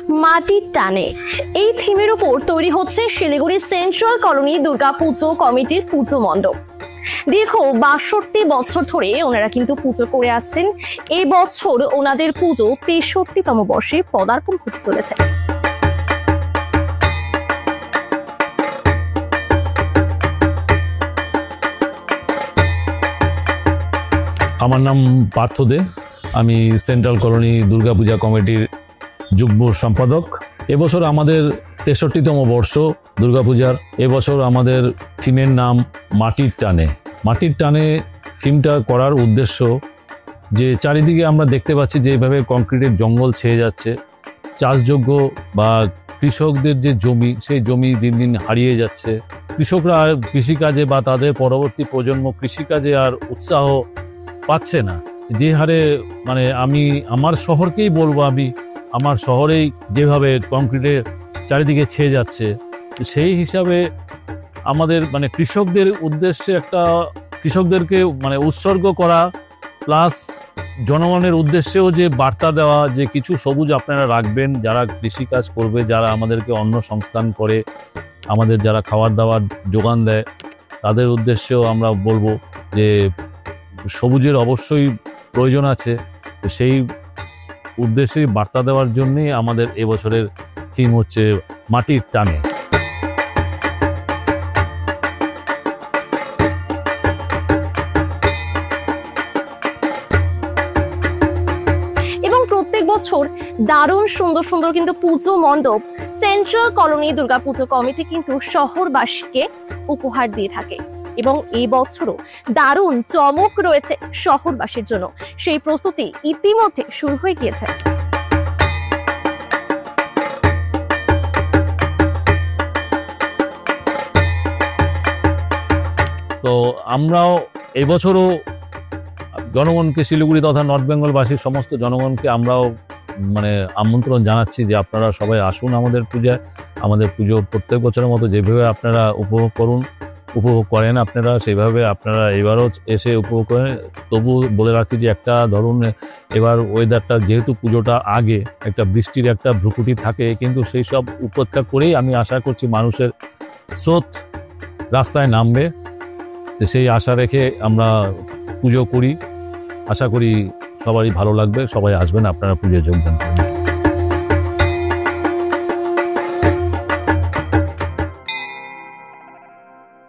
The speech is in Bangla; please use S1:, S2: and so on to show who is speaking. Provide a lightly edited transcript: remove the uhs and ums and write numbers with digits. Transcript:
S1: মাটির টানে এই থিমের উপর তৈরি হচ্ছে শিলিগুড়ি সেন্ট্রাল কলোনি দুর্গাপুজো কমিটির পুজো মণ্ডপ। দীর্ঘ ৬২ বছর ধরে ওনারা কিন্তু পুজো করে আসছেন। এই বছর ওনাদের পুজো ৬৩তম বর্ষে পদার্পণ করতে চলেছে।
S2: আমার নাম পার্থ দে, আমি সেন্ট্রাল কলোনি দুর্গাপূজা কমিটির যুগ্ম সম্পাদক। এবছর আমাদের ৬৩তম বর্ষ দুর্গাপূজার। এবছর আমাদের থিমের নাম মাটির টানে। মাটির টানে থিমটা করার উদ্দেশ্য যে চারিদিকে আমরা দেখতে পাচ্ছি যে এইভাবে কংক্রিটের জঙ্গল ছেয়ে যাচ্ছে, চাষযোগ্য বা কৃষকদের যে জমি, সেই জমি দিন দিন হারিয়ে যাচ্ছে। কৃষকরা আর কৃষিকাজে বা তাদের পরবর্তী প্রজন্ম কৃষিকাজে আর উৎসাহ পাচ্ছে না। যে হারে আমি আমার শহরকেই বলবো, আমি আমার শহরেই যেভাবে কংক্রিটের চারিদিকে ছেয়ে যাচ্ছে, সেই হিসাবে আমাদের কৃষকদের উদ্দেশ্যে একটা কৃষকদেরকে উৎসর্গ করা, প্লাস জনগণের উদ্দেশ্যেও যে বার্তা দেওয়া যে কিছু সবুজ আপনারা রাখবেন, যারা কৃষিকাজ করবে, যারা আমাদেরকে অন্ন সংস্থান করে, আমাদের যারা খাবার দাবার যোগান দেয়, তাদের উদ্দেশ্যেও আমরা বলবো যে সবুজের অবশ্যই প্রয়োজন আছে। সেই উদ্দেশ্যেই বার্তা দেওয়ার জন্যই আমাদের এবছরের থিম হচ্ছে মাটির টানে।
S1: এবং প্রত্যেক বছর দারুণ সুন্দর সুন্দর কিন্তু পুজো মণ্ডপ সেন্ট্রাল কলোনি দুর্গাপুজো কমিটি কিন্তু শহরবাসীকে উপহার দিয়ে থাকে। এবং এই বছরও দারুণ চমক রয়েছে শহরবাসীর জন্য। সেই প্রস্তুতি ইতিমধ্যে শুরু হয়ে গিয়েছে।
S2: তো আমরাও এবছরও জনগণকে, শিলিগুড়ি তথা নর্থ বেঙ্গলবাসীর সমস্ত জনগণকে আমরাও আমন্ত্রণ জানাচ্ছি যে আপনারা সবাই আসুন আমাদের পূজায়। আমাদের পুজো প্রত্যেক বছরের মতো যেভাবে আপনারা উপভোগ করেন আপনারা, সেইভাবে আপনারা এবারও এসে উপভোগ করেন। তবু বলে রাখি যে একটা ধরুন এবার ওয়েদারটা, যেহেতু পুজোটা আগে, একটা বৃষ্টির একটা ভ্রুকুটি থাকে, কিন্তু সেই সব উপেক্ষা করেই আমি আশা করছি মানুষের স্রোত রাস্তায় নামবে। সেই আশা রেখে আমরা পুজো করি। আশা করি সবারই ভালো লাগবে, সবাই আসবেন, আপনারা পুজোয় যোগদান করবেন।